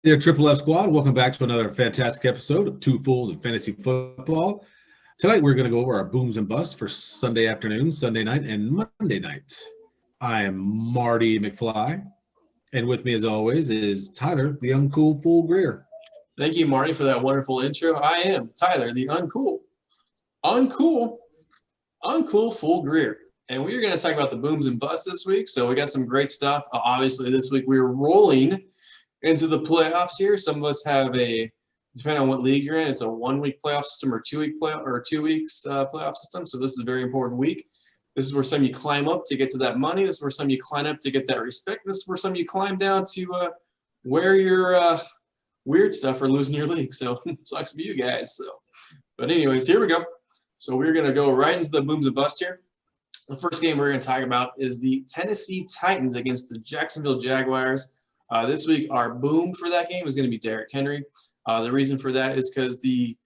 There, Triple F Squad. Welcome back to another fantastic episode of Two Fools in Fantasy Football. Tonight, we're going to go over our booms and busts for Sunday afternoon, Sunday night, and Monday night. I am Marty McFly, and with me, as always, is Tyler, the uncool fool Greer. Thank you, Marty, for that wonderful intro. I am Tyler, the uncool fool Greer. And we're going to talk about the booms and busts this week. So we got some great stuff. Obviously, this week we're rolling into the playoffs here. Some of us have depending on what league you're in, it's a 1-week playoff system or 2 weeks playoff system. So this is a very important week. This is where some you climb up to get to that money. This is where some you climb up to get that respect. This is where some you climb down to wear your weird stuff or losing your league. So sucks for you guys. But anyways, here we go. So we're going to go right into the booms and busts here. The first game we're going to talk about is the Tennessee Titans against the Jacksonville Jaguars. This week, our boom for that game is going to be Derrick Henry. The reason for that is because the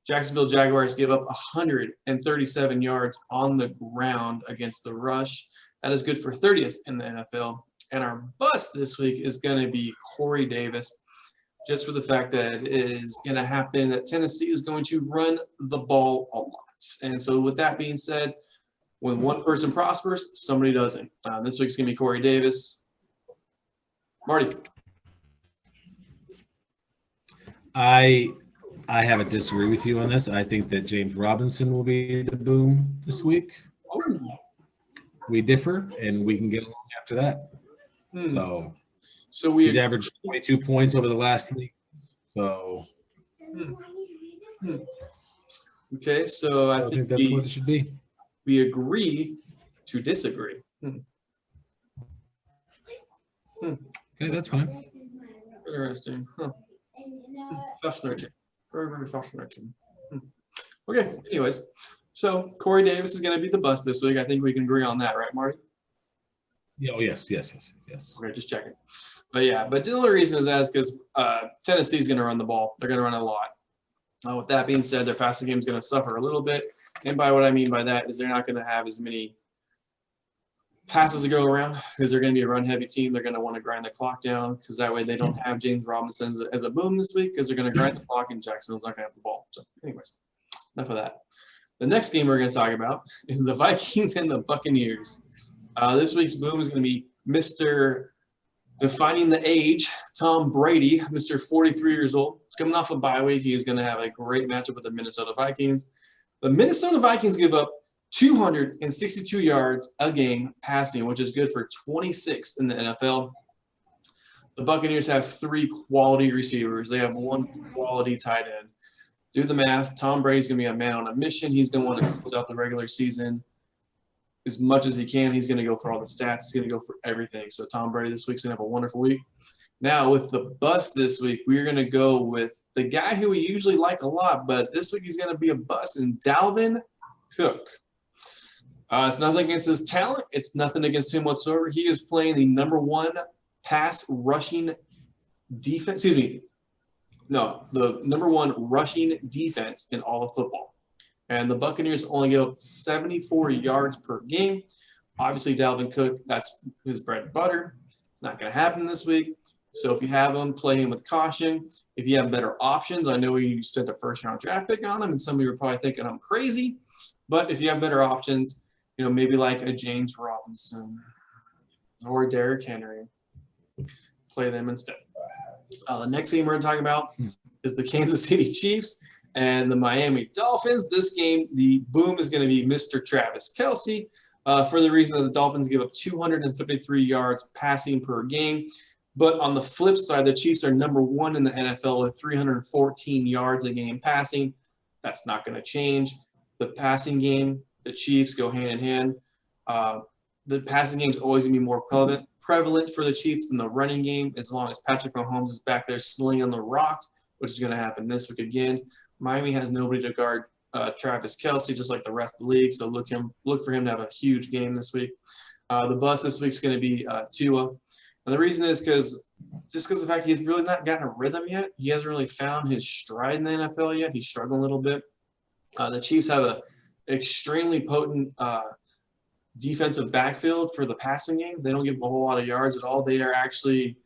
Jacksonville Jaguars give up 137 yards on the ground against the rush. That is good for 30th in the NFL. And our bust this week is going to be Corey Davis, just for the fact that it is going to happen that Tennessee is going to run the ball a lot. And so with that being said, when one person prospers, somebody doesn't. This week's going to be Corey Davis. Marty. I have to disagree with you on this. I think that James Robinson will be the boom this week. Oh. We differ, and we can get along after that. So he's averaged 22 points over the last week. So okay, so I think that's what it should be. We agree to disagree. Okay, that's fine. Interesting. Fascinating. Very, very fascinating. Okay, anyways. So Corey Davis is going to be the bust this week. I think we can agree on that, right, Marty? Yeah, oh, yes. Okay, just checking. But the only reason is because Tennessee's going to run the ball. They're going to run a lot. With that being said, their passing game is going to suffer a little bit. And by what I mean by that is they're not going to have as many passes to go around because they're going to be a run-heavy team. They're going to want to grind the clock down because that way they don't have James Robinson as a boom this week because they're going to grind the clock and Jacksonville's not going to have the ball. So anyways, enough of that. The next game we're going to talk about is the Vikings and the Buccaneers. This week's boom is going to be Mr. Defining the Age, Tom Brady, Mr. 43 years old. Coming off a bye week, he is going to have a great matchup with the Minnesota Vikings. The Minnesota Vikings give up 262 yards a game passing, which is good for 26th in the NFL. The Buccaneers have 3 quality receivers. They have 1 quality tight end. Do the math. Tom Brady's going to be a man on a mission. He's going to want to close out the regular season as much as he can. He's going to go for all the stats. He's going to go for everything. So Tom Brady this week's going to have a wonderful week. Now, with the bust this week, we're going to go with the guy who we usually like a lot, but this week he's going to be a bust, and Dalvin Cook. It's nothing against his talent. It's nothing against him whatsoever. He is playing the number 1 pass rushing defense. The number 1 rushing defense in all of football. And the Buccaneers only give up 74 yards per game. Obviously, Dalvin Cook, that's his bread and butter. It's not going to happen this week. So if you have him, play him with caution. If you have better options, I know you spent a first-round draft pick on him, and some of you are probably thinking I'm crazy. But if you have better options, maybe like a James Robinson or Derrick Henry, play them instead. The next game we're going to talk about is the Kansas City Chiefs and the Miami Dolphins. This game, the boom is going to be Mr. Travis Kelce for the reason that the Dolphins give up 253 yards passing per game. But on the flip side, the Chiefs are number 1 in the NFL with 314 yards a game passing. That's not going to change. The passing game, the Chiefs go hand in hand. The passing game is always going to be more prevalent for the Chiefs than the running game as long as Patrick Mahomes is back there slinging the rock, which is going to happen this week again. Miami has nobody to guard Travis Kelce, just like the rest of the league, so look for him to have a huge game this week. The bust this week is going to be Tua. And the reason is because of the fact he's really not gotten a rhythm yet. He hasn't really found his stride in the NFL yet. He's struggling a little bit. The Chiefs have an extremely potent defensive backfield for the passing game. They don't give a whole lot of yards at all. They are actually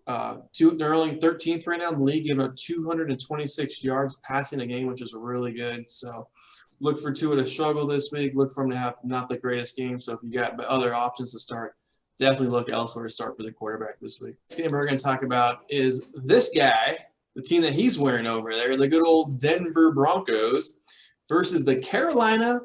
They're only 13th right now in the league, giving up 226 yards passing a game, which is really good. So look for Tua to struggle this week. Look for him to have not the greatest game. So if you got other options to start, definitely look elsewhere to start for the quarterback this week. Next game we're going to talk about is this guy, the team that he's wearing over there, the good old Denver Broncos versus the Carolina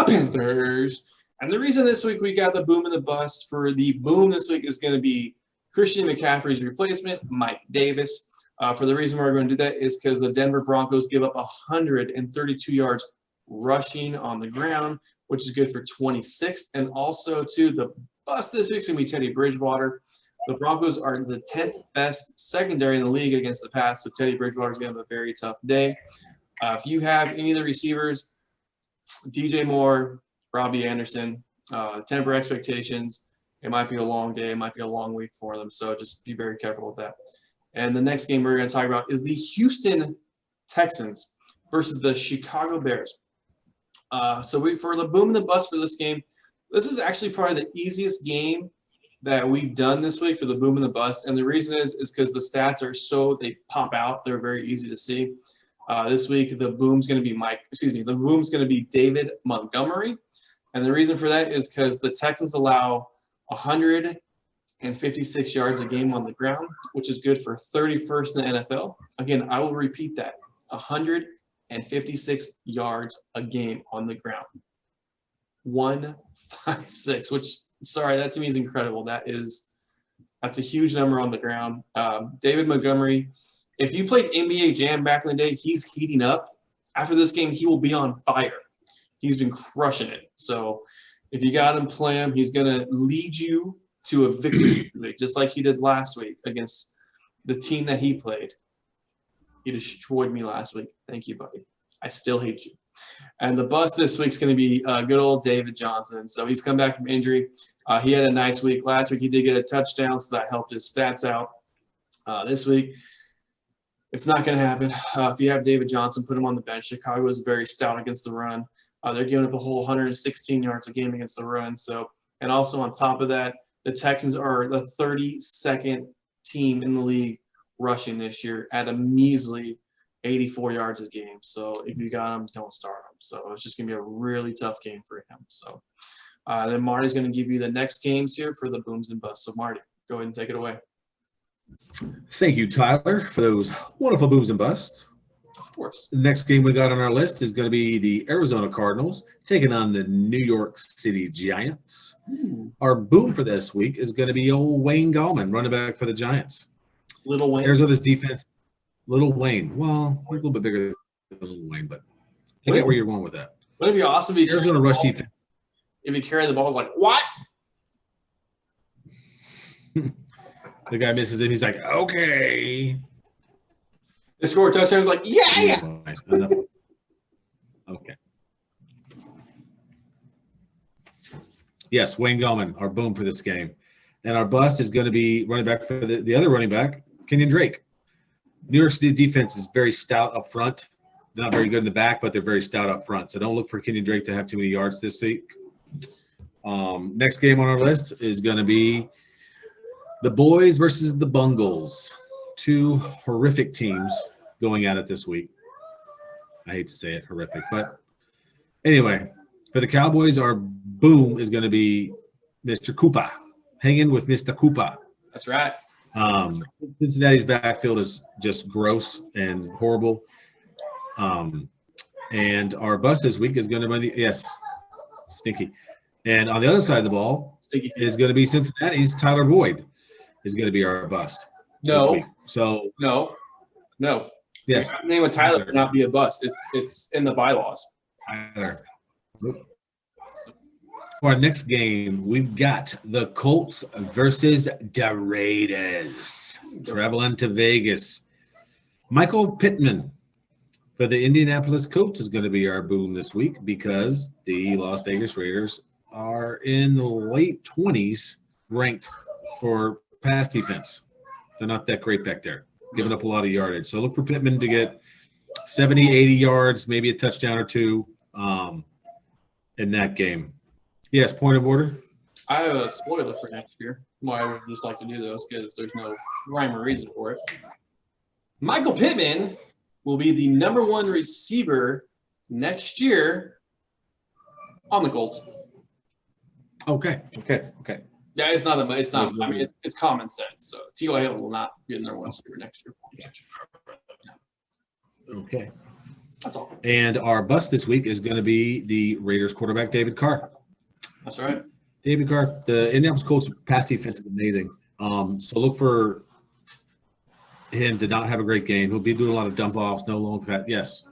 Panthers. And the reason this week we got the boom and the bust for the boom this week is going to be Christian McCaffrey's replacement, Mike Davis. For the reason we're going to do that is because the Denver Broncos give up 132 yards rushing on the ground, which is good for 26th. And also, too, the bust this week is going to be Teddy Bridgewater. The Broncos are the 10th best secondary in the league against the pass, so Teddy Bridgewater is going to have a very tough day. If you have any of the receivers, DJ Moore, Robbie Anderson, temper expectations. It might be a long day. It might be a long week for them. So just be very careful with that. And the next game we're going to talk about is the Houston Texans versus the Chicago Bears. For the boom and the bust for this game, this is actually probably the easiest game that we've done this week for the boom and the bust. And the reason is because the stats are they pop out. They're very easy to see. This week, the boom's going to be David Montgomery. And the reason for that is because the Texans allow 156 yards a game on the ground, which is good for 31st in the NFL. Again, I will repeat that, 156 yards a game on the ground. 156, which, sorry, that to me is incredible. That's a huge number on the ground. David Montgomery, if you played NBA Jam back in the day, he's heating up. After this game, he will be on fire. He's been crushing it. So if you got him, play him. He's going to lead you to a victory, just like he did last week against the team that he played. He destroyed me last week. Thank you, buddy. I still hate you. And the bust this week is going to be good old David Johnson. So he's come back from injury. He had a nice week. Last week he did get a touchdown, so that helped his stats out. This week, it's not going to happen. If you have David Johnson, put him on the bench. Chicago is very stout against the run. They're giving up a whole 116 yards a game against the run. So, and also on top of that, the Texans are the 32nd team in the league rushing this year at a measly 84 yards a game. So if you got him, don't start him. So it's just going to be a really tough game for him. So then Marty's going to give you the next games here for the booms and busts. So Marty, go ahead and take it away. Thank you, Tyler, for those wonderful booms and busts. Of course. The next game we got on our list is going to be the Arizona Cardinals taking on the New York City Giants. Our boom for this week is going to be old Wayne Gallman, running back for the Giants. Little Wayne. Arizona's defense, Little Wayne. Well, he's a little bit bigger than Little Wayne, but I get where you're going with that. Wouldn't it be awesome if Arizona rush defense. If he carried the ball, it's like, what? The guy misses it. He's like, okay. They score a touchdown. He's like, yeah. Okay. Yes, Wayne Gallman, our boom for this game. And our bust is going to be running back for the other running back, Kenyon Drake. New York City defense is very stout up front. They're not very good in the back, but they're very stout up front. So don't look for Kenyon Drake to have too many yards this week. Next game on our list is going to be the Boys versus the Bungles. Two horrific teams going at it this week. I hate to say it, horrific. But anyway, for the Cowboys, our boom is going to be Mr. Koopa. Hanging with Mr. Koopa. That's right. Cincinnati's backfield is just gross and horrible. And our bust this week is going to be, stinky. And on the other side of the ball is going to be Cincinnati's Tyler Boyd is going to be our bust. No. This week. So no. Yes. The name of Tyler would not be a bust. It's in the bylaws. Tyler. For our next game, we've got the Colts versus the Raiders. Traveling to Vegas. Michael Pittman for the Indianapolis Colts is going to be our boom this week because the Las Vegas Raiders are in the late 20s ranked for pass defense. They're not that great back there, giving up a lot of yardage. So look for Pittman to get 70, 80 yards, maybe a touchdown or two in that game. Yes, point of order. I have a spoiler for next year. Why I would just like to do those because there's no rhyme or reason for it. Michael Pittman will be the number 1 receiver next year on the Colts. Okay. Yeah, it's not. It's not. I mean, it's common sense. So T.Y. Hill will not be the number 1 receiver next year. Okay. That's all. And our bust this week is going to be the Raiders quarterback, David Carr. That's right. David Carr, the Indianapolis Colts pass defense is amazing. So look for him to not have a great game. He'll be doing a lot of dump offs, no long pass. Yes.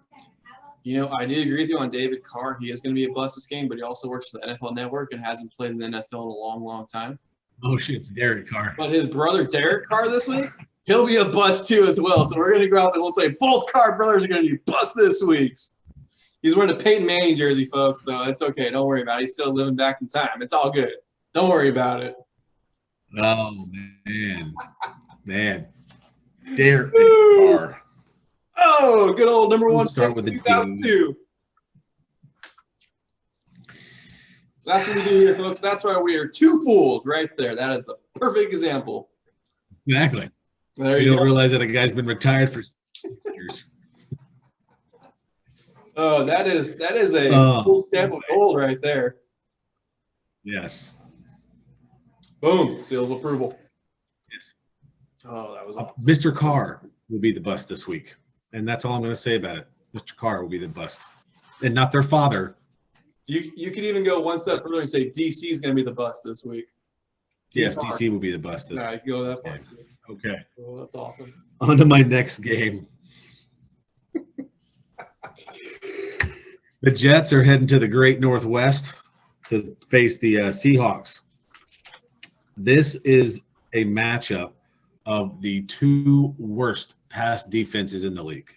You know, I did agree with you on David Carr. He is going to be a bust this game, but he also works for the NFL Network and hasn't played in the NFL in a long, long time. Oh, shit, it's Derek Carr. But his brother, Derek Carr, this week, he'll be a bust too as well. So we're going to go out and we'll say both Carr brothers are going to be bust this week. He's wearing a Peyton Manning jersey, folks, so it's okay. Don't worry about it. He's still living back in time. It's all good. Don't worry about it. Oh, man. Derek Carr. Oh, good old number 1 Start with the 2002. That's what we do here, folks. That's why we are 2 fools right there. That is the perfect example. Exactly. There You you don't go. realize that a guy's been retired for years. Oh, that is a full stamp of gold right there. Yes. Boom, seal of approval. Yes. Oh, that was awesome. Mr. Carr will be the bust this week. And that's all I'm going to say about it. Mr. Carr will be the bust. And not their father. You could even go one step further and say DC is going to be the bust this week. Yes, DC will be the bust this All right, go that far. week. Okay. Oh, that's awesome. On to my next game. The Jets are heading to the Great Northwest to face the Seahawks. This is a matchup of the 2 worst pass defenses in the league,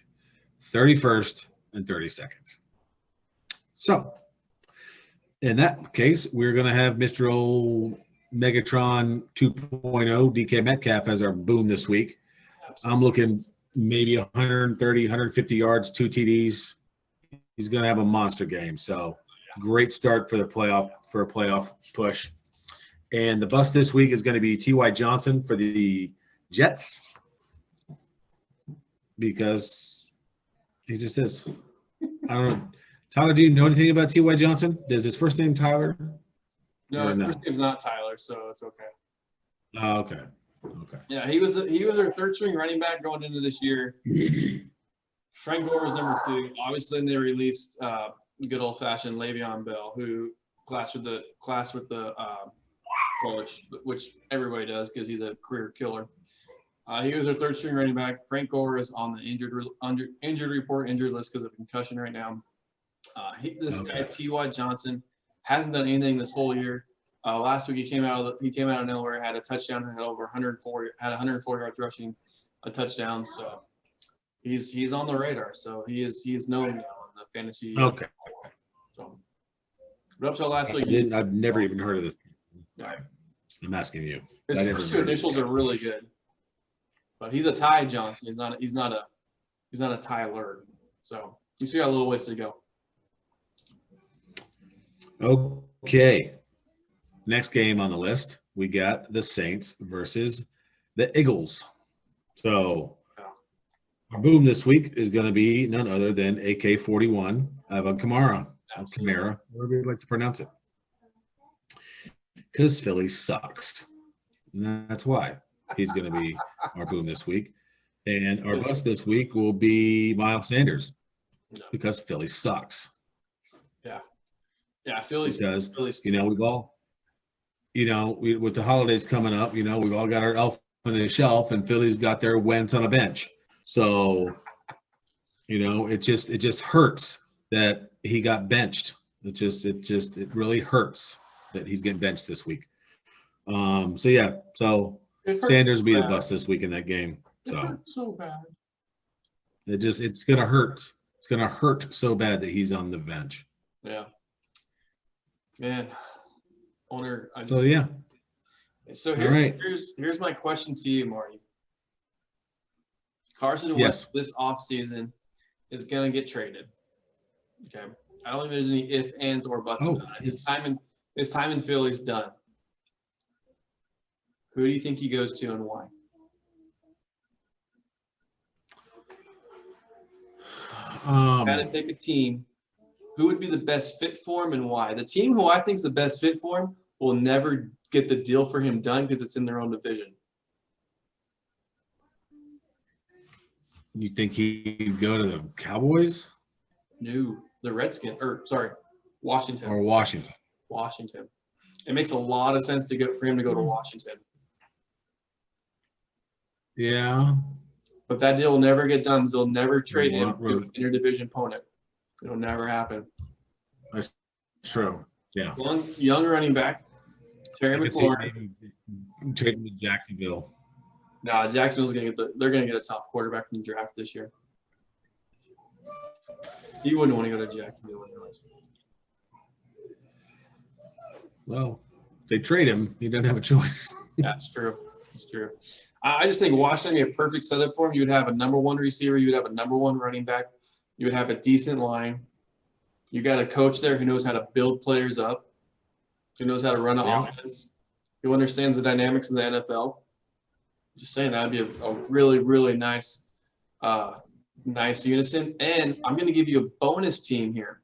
31st and 32nd. So, in that case, we're going to have Mr. Old Megatron 2.0 DK Metcalf as our boom this week. Absolutely. I'm looking maybe 130, 150 yards, 2 TDs. He's going to have a monster game. So, great start for a playoff push. And the bust this week is going to be T.Y. Johnson for the Jets because he just is. I don't know. Tyler, do you know anything about T.Y. Johnson? Is his first name Tyler? No, his first name's not Tyler, so it's okay. Oh, okay. Yeah, he was our 3rd string running back going into this year. Frank Gore was number 2. Obviously, then they released good old fashioned Le'Veon Bell, who clashed with the coach, which everybody does because he's a career killer. He was our 3rd string running back. Frank Gore is on the injured list because of concussion right now. Guy T.Y. Johnson hasn't done anything this whole year. Last week he came out of nowhere, had a touchdown, had 104 yards rushing, a touchdown. So he's on the radar. So he is known now in the fantasy. Okay. So, but up till last week, I've never even heard of this. all right. I'm asking you. His first 2 initials are really good, but he's a Ty Johnson. He's not a Tyler. So you see, got a little ways to go. Okay. Next game on the list, we got the Saints versus the Eagles. So our boom this week is going to be none other than AK-41 Alvin Kamara. Kamara, whatever you'd like to pronounce it. Because Philly sucks. And that's why he's going to be our boom this week. And our bust this week will be Miles Sanders because Philly sucks. Yeah, Philly's because we've all, with the holidays coming up, we've all got our elf on the shelf, and Philly's got their Wentz on a bench. So, it just hurts that he got benched. It really hurts that he's getting benched this week. So Sanders will be the bust this week in that game. It hurts so bad. It's gonna hurt. It's gonna hurt so bad that he's on the bench. Yeah. Man, So here's my question to you, Marty. Carson Wentz this offseason is going to get traded. Okay. I don't think there's any ifs, ands, or buts about it. His time in Philly's done. Who do you think he goes to and why? Got to pick a team. Who would be the best fit for him and why? The team who I think is the best fit for him will never get the deal for him done because it's in their own division. You think he'd go to the Cowboys? No, the Redskins. Washington. Or Washington? Washington. It makes a lot of sense for him to go to Washington. Yeah. But that deal will never get done. They'll never trade him to an interdivision opponent. It'll never happen. That's true. Yeah. Young running back, Terry McLaurin. Trade him to Jacksonville. Nah, Jacksonville's they're gonna get a top quarterback in the draft this year. You wouldn't want to go to Jacksonville anyways. Well, if they trade him, he doesn't have a choice. That's true. It's true. I just think Washington would be a perfect setup for him. You would have a number one receiver. You would have a number one running back. You would have a decent line. You got a coach there who knows how to build players up, who knows how to run an offense, who understands the dynamics of the NFL. Just saying that would be a really, really nice unison. And I'm going to give you a bonus team here,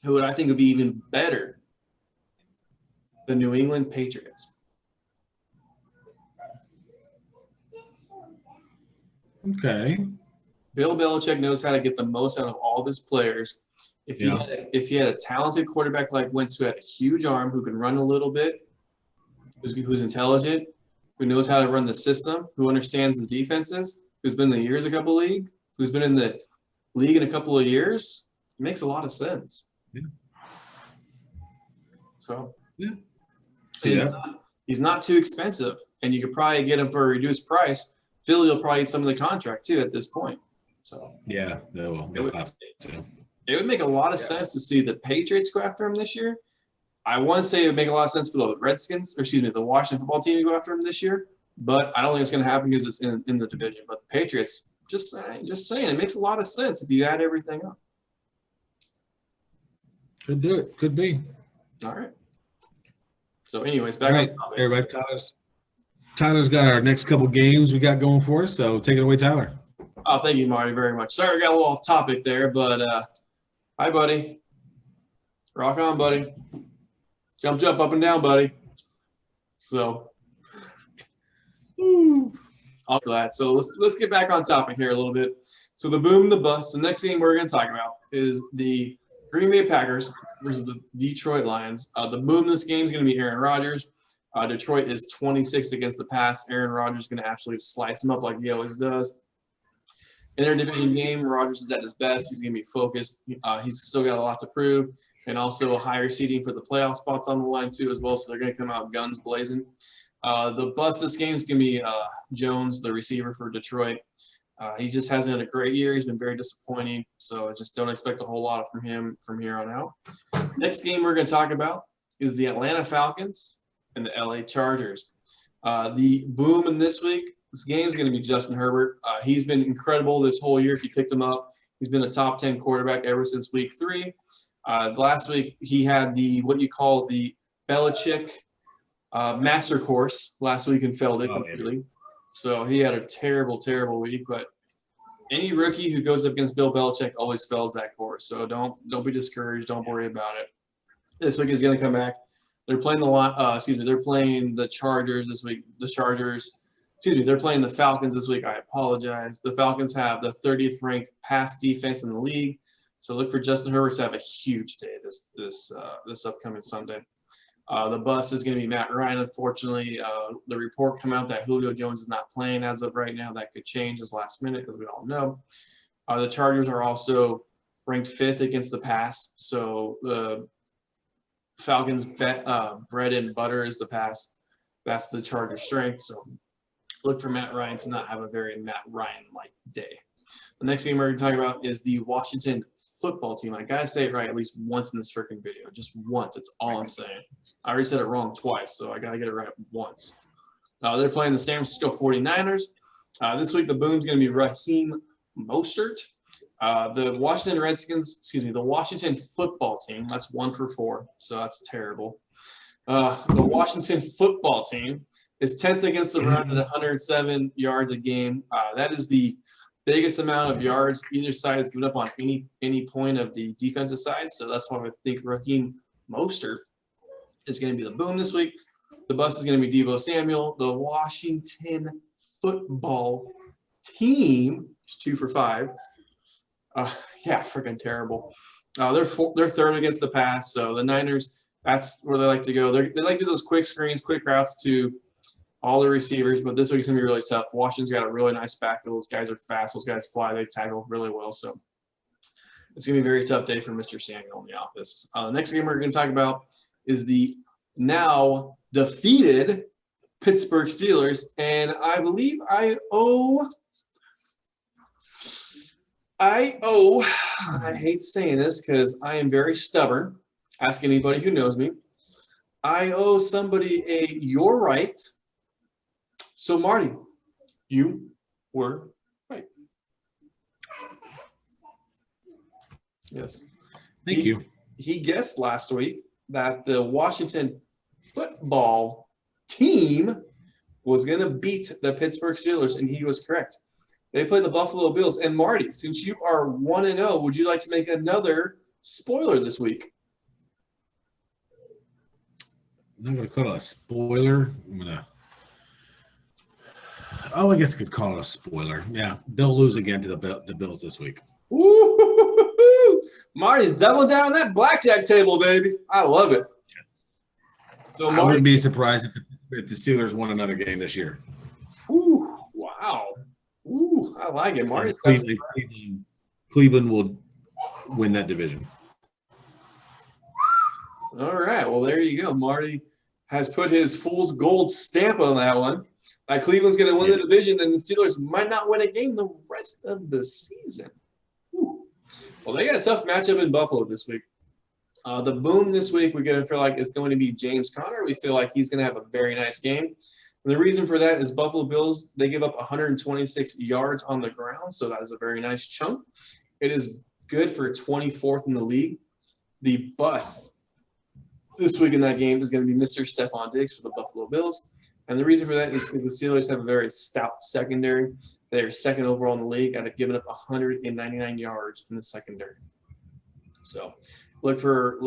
who I think would be even better. The New England Patriots. Okay. Bill Belichick knows how to get the most out of all of his players. If he had a talented quarterback like Wentz, who had a huge arm, who can run a little bit, who's intelligent, who knows how to run the system, who understands the defenses, who's been in the years a couple league, who's been in the league in a couple of years, it makes a lot of sense. Yeah. So yeah. He's not too expensive, and you could probably get him for a reduced price. Philly will probably get some of the contract too at this point. So yeah, they will. It would make a lot of sense to see the Patriots go after him this year. I want to say it would make a lot of sense for the the Washington football team to go after him this year, but I don't think it's going to happen because it's in the division. But the Patriots, just saying, it makes a lot of sense if you add everything up. Could do it. Could be. All right. So, anyways, back on topic. Everybody, Tyler's got our next couple games we got going for us, so take it away, Tyler. Oh, thank you, Marty, very much. Sorry we got a little off topic there, but hi, buddy. Rock on, buddy. Jump up and down, buddy. So, all for that. So let's get back on topic here a little bit. So the boom and the bust. The next game we're going to talk about is the Green Bay Packers versus the Detroit Lions. The boom in this game is going to be Aaron Rodgers. Detroit is 26 against the pass. Aaron Rodgers is going to absolutely slice him up like he always does. In their division game, Rodgers is at his best. He's going to be focused. He's still got a lot to prove, and also a higher seeding for the playoff spots on the line too as well. So they're going to come out guns blazing. The bust this game is going to be Jones, the receiver for Detroit. He just hasn't had a great year. He's been very disappointing. So just don't expect a whole lot from him from here on out. Next game we're going to talk about is the Atlanta Falcons and the LA Chargers. The boom in this game is going to be Justin Herbert. He's been incredible this whole year. If you picked him up, he's been a top 10 quarterback ever since week 3. Last week, he had what you call the Belichick master course last week and failed it completely. Yeah. So he had a terrible, terrible week. But any rookie who goes up against Bill Belichick always fails that course. So don't be discouraged. Don't worry about it. This week he's going to come back. They're playing they're playing the Chargers this week. They're playing the Falcons this week. I apologize. The Falcons have the 30th ranked pass defense in the league. So look for Justin Herbert to have a huge day this upcoming Sunday. The bust is going to be Matt Ryan, unfortunately. The report come out that Julio Jones is not playing as of right now. That could change this last minute because we all know. The Chargers are also ranked 5th against the pass. So the Falcons' bread and butter is the pass. That's the Chargers' strength. So look for Matt Ryan to not have a very Matt Ryan-like day. The next game we're going to talk about is the Washington football team. I got to say it right at least once in this freaking video. Just once. That's all I'm saying. I already said it wrong twice, so I got to get it right once. They're playing the San Francisco 49ers. This week, the boom's going to be Raheem Mostert. The Washington football team, that's 1 for 4, so that's terrible. The Washington football team is 10th against the run at 107 yards a game. That is the biggest amount of yards either side has given up on any point of the defensive side. So that's why I think Raheem Mostert is going to be the boom this week. The bust is going to be Deebo Samuel. The Washington football team is 2 for 5. Yeah, freaking terrible. They're third against the pass. So the Niners, that's where they like to go. They like to do those quick screens, quick routes to all the receivers, but this week's going to be really tough. Washington's got a really nice backfield. Those guys are fast. Those guys fly. They tackle really well. So it's going to be a very tough day for Mr. Samuel in the office. The next game we're going to talk about is the now defeated Pittsburgh Steelers. And I believe I hate saying this because I am very stubborn. Ask anybody who knows me. I owe somebody a "you're right." So, Marty, you were right. Yes. Thank you. He guessed last week that the Washington football team was going to beat the Pittsburgh Steelers, and he was correct. They played the Buffalo Bills. And, Marty, since you are 1-0, would you like to make another spoiler this week? I'm not going to call it a spoiler. I guess I could call it a spoiler. Yeah, they'll lose again to the Bills this week. Ooh, Marty's doubling down on that blackjack table, baby. I love it. So I wouldn't be surprised if the Steelers won another game this year. Ooh, wow. Ooh, I like it. Marty's Cleveland will win that division. All right. Well, there you go. Marty has put his fool's gold stamp on that one. Cleveland's going to win the division, and the Steelers might not win a game the rest of the season. Ooh. Well, they got a tough matchup in Buffalo this week. The boom this week we're going to feel like is going to be James Conner. We feel like he's going to have a very nice game. And the reason for that is Buffalo Bills, they give up 126 yards on the ground, so that is a very nice chunk. It is good for 24th in the league. The bust this week in that game is going to be Mr. Stephon Diggs for the Buffalo Bills. And the reason for that is because the Steelers have a very stout secondary. They're second overall in the league at giving up 199 yards in the secondary. So look for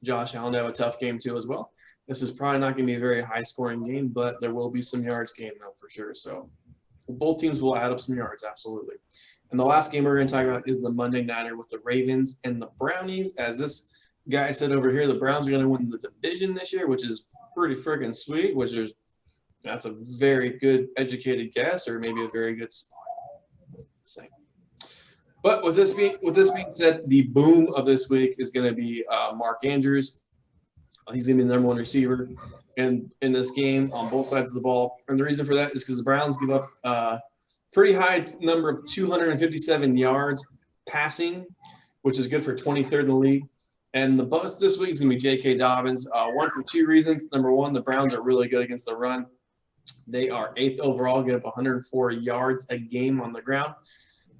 Josh Allen to have a tough game too as well. This is probably not going to be a very high-scoring game, but there will be some yards game though for sure. So both teams will add up some yards, absolutely. And the last game we're going to talk about is the Monday Nighter with the Ravens and the Brownies. As this guy said over here, the Browns are going to win the division this year, which is pretty freaking sweet, that's a very good educated guess, or maybe a very good thing. But with this being said, the boom of this week is going to be Mark Andrews. He's going to be the #1 receiver in this game on both sides of the ball. And the reason for that is because the Browns give up a pretty high number of 257 yards passing, which is good for 23rd in the league. And the bust this week is going to be J.K. Dobbins. One for two reasons. Number one, the Browns are really good against the run. They are 8th overall, get up 104 yards a game on the ground.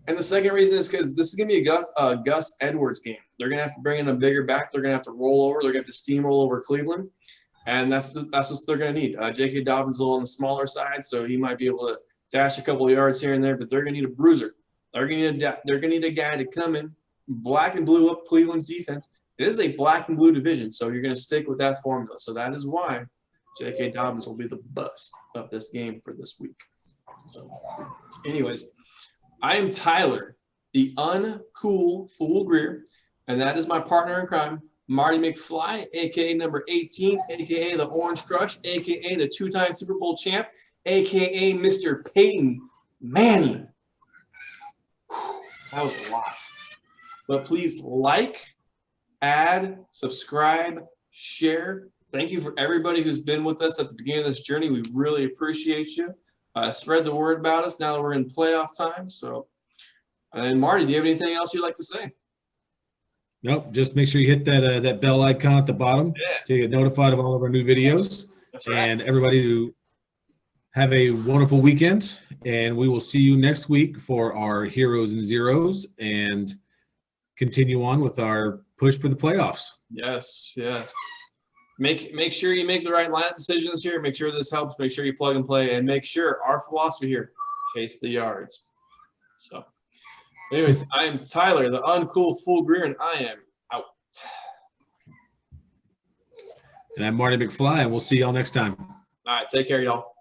And the second reason is because this is going to be a Gus Edwards game. They're going to have to bring in a bigger back. They're going to have to roll over. They're going to have to steamroll over Cleveland. And that's what they're going to need. J.K. Dobbins is a little on the smaller side, so he might be able to dash a couple of yards here and there, but they're going to need a bruiser. They're going to need a guy to come in, black and blue up Cleveland's defense. It is a black and blue division, so you're going to stick with that formula. So that is why J.K. Dobbins will be the bust of this game for this week. So, anyways, I am Tyler, the uncool fool Greer, and that is my partner in crime, Marty McFly, a.k.a. number 18, a.k.a. the Orange Crush, a.k.a. the two-time Super Bowl champ, a.k.a. Mr. Peyton Manning. Whew, that was a lot. But please like, add, subscribe, share. Thank you for everybody who's been with us at the beginning of this journey. We really appreciate you. Spread the word about us now that we're in playoff time. So, and Marty, do you have anything else you'd like to say? Nope. Just make sure you hit that bell icon at the bottom to get notified of all of our new videos. That's right. And everybody to have a wonderful weekend. And we will see you next week for our Heroes and Zeros and continue on with our push for the playoffs. Yes, yes. make sure you make the right lineup decisions here. Make sure this helps. Make sure you plug and play, and make sure our philosophy here: chase the yards. So, anyways, I am Tyler, the uncool fool Greer, and I am out. And I'm Marty McFly, and we'll see y'all next time. All right, take care, y'all.